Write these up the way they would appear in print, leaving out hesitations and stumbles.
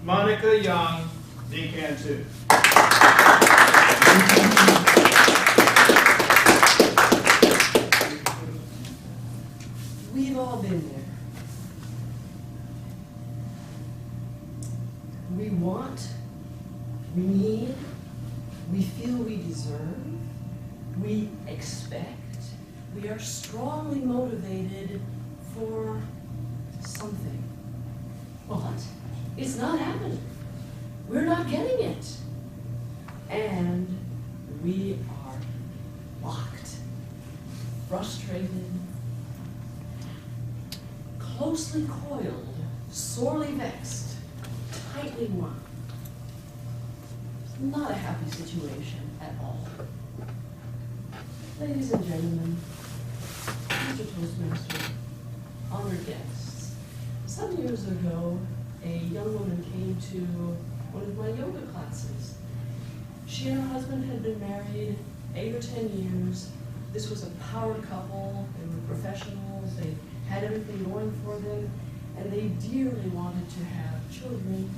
Monica Young, D. Cantu. We've all been there. We want, we need, we feel we deserve, we expect, we are strongly motivated for something. But it's not happening. We're not getting it. And we are blocked, frustrated, closely coiled, sorely vexed, tightly wound. It's not a happy situation at all. Ladies and gentlemen, Mr. Toastmaster, honored guests, some years ago, a young woman came to one of my yoga classes. She and her husband had been married 8 or 10 years. This was a power couple. They were professionals. They had everything going for them, and they dearly wanted to have children,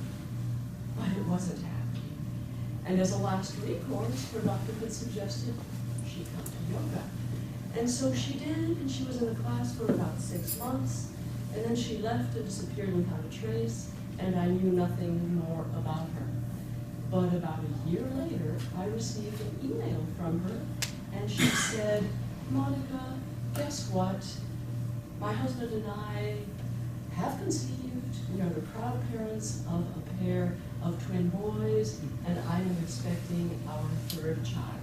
but it wasn't happening. And as a last recourse, her doctor had suggested she come to yoga. And so she did, and she was in the class for about 6 months, and then she left and disappeared without a trace, and I knew nothing more about her. But about a year later, I received an email from her, and she said, Monica, guess what? My husband and I have conceived. We are the proud parents of a pair of twin boys, and I am expecting our 3rd child.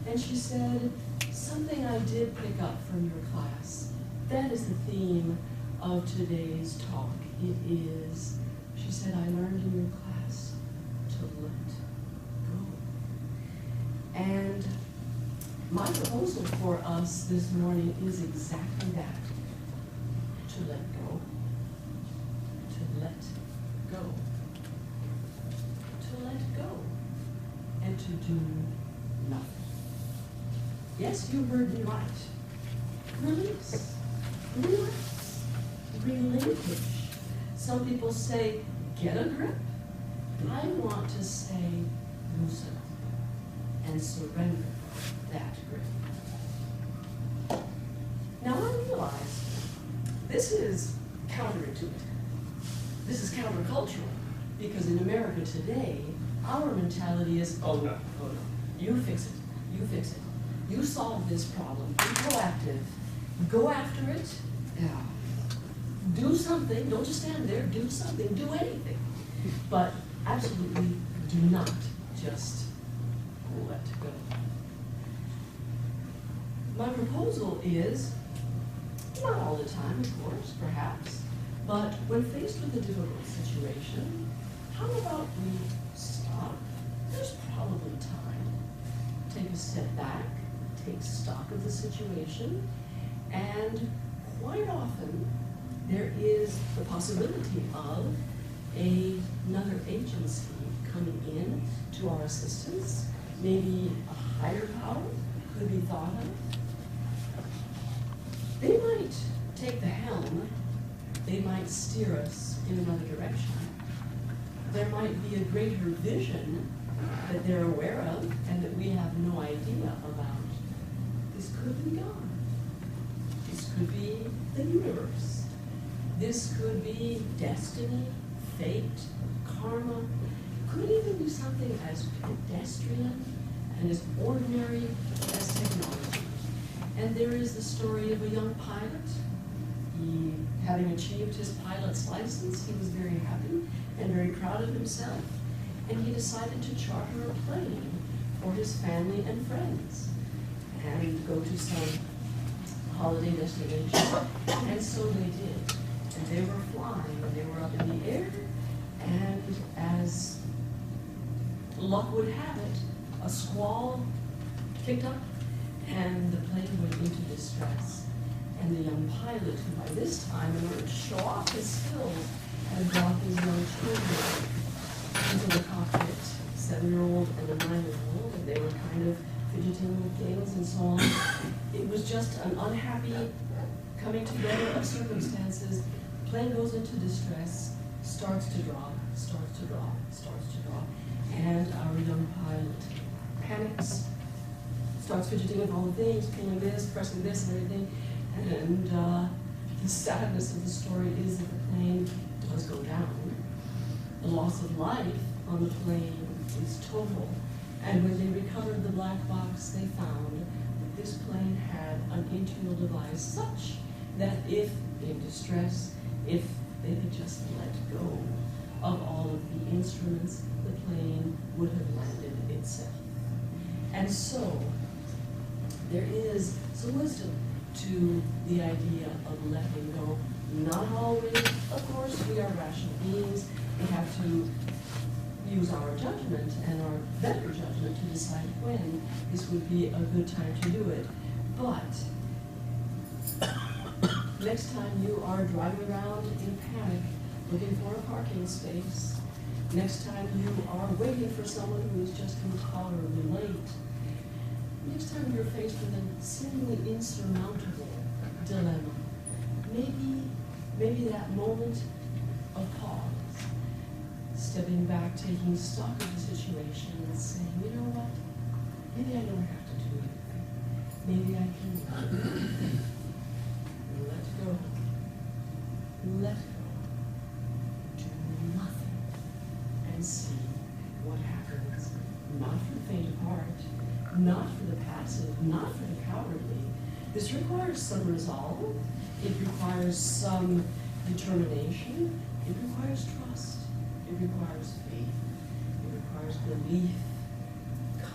And she said, something I did pick up from your class. That is the theme of today's talk. It is, she said, I learned in your class to let go. And my proposal for us this morning is exactly that. To let go. To let go. To let go. And to do nothing. Yes, you heard me right. Release. Relax. Relinquish. Some people say, get a grip. I want to say, loosen up and surrender that grip. Now I realize this is counterintuitive. This is countercultural, because in America today, our mentality is, oh no, you fix it, you fix it. You solve this problem, be proactive, go after it, do something, don't just stand there, do something, do anything. But absolutely do not just let go. My proposal is, not all the time, of course, perhaps, but when faced with a difficult situation, how about we stop? There's probably time. Take a step back, take stock of the situation, and quite often there is the possibility of another agency coming in to our assistance. Maybe a higher power could be thought of. They might take the helm. They might steer us in another direction. There might be a greater vision that they're aware of and that we have no idea about. This could be God. This could be the universe. This could be destiny, fate, karma. It could even be something as pedestrian and as ordinary as technology. And there is the story of a young pilot. He, having achieved his pilot's license, he was very happy and very proud of himself. And he decided to charter a plane for his family and friends and go to some holiday destination. And so they did. And they were flying, and they were up in the air, and as luck would have it, a squall kicked up, and the plane went into distress. And the young pilot, who by this time, in order to show off his skills, had brought his young children into the cockpit, 7-year-old and a 9-year-old, and they were kind of fidgeting with things and so on. It was just an unhappy coming together of circumstances. Plane goes into distress, starts to drop, starts to drop, and our young pilot panics, starts fidgeting with all the things, pulling this, pressing this and everything, and the sadness of the story is that the plane does go down. The loss of life on the plane is total, and when they recovered the black box, they found that this plane had an internal device such that if in distress, if they had just let go of all of the instruments, the plane would have landed itself. And so, there is some wisdom to the idea of letting go. Not always, of course, we are rational beings. We have to use our judgment and our better judgment to decide when this would be a good time to do it. But next time you are driving around in panic, looking for a parking space, next time you are waiting for someone who is just intolerably late, next time you're faced with a seemingly insurmountable dilemma, maybe that moment of pause, stepping back, taking stock of the situation and saying, you know what, maybe I don't have to do anything. Maybe I can let go. Let go. Do nothing and see what happens. Not for the faint of heart, not for the passive, not for the cowardly. This requires some resolve. It requires some determination. It requires trust. It requires faith. It requires belief,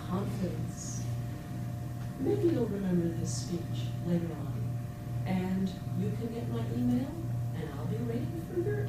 confidence. Maybe you'll remember this speech later on, and you can get my email, and I'll be waiting for your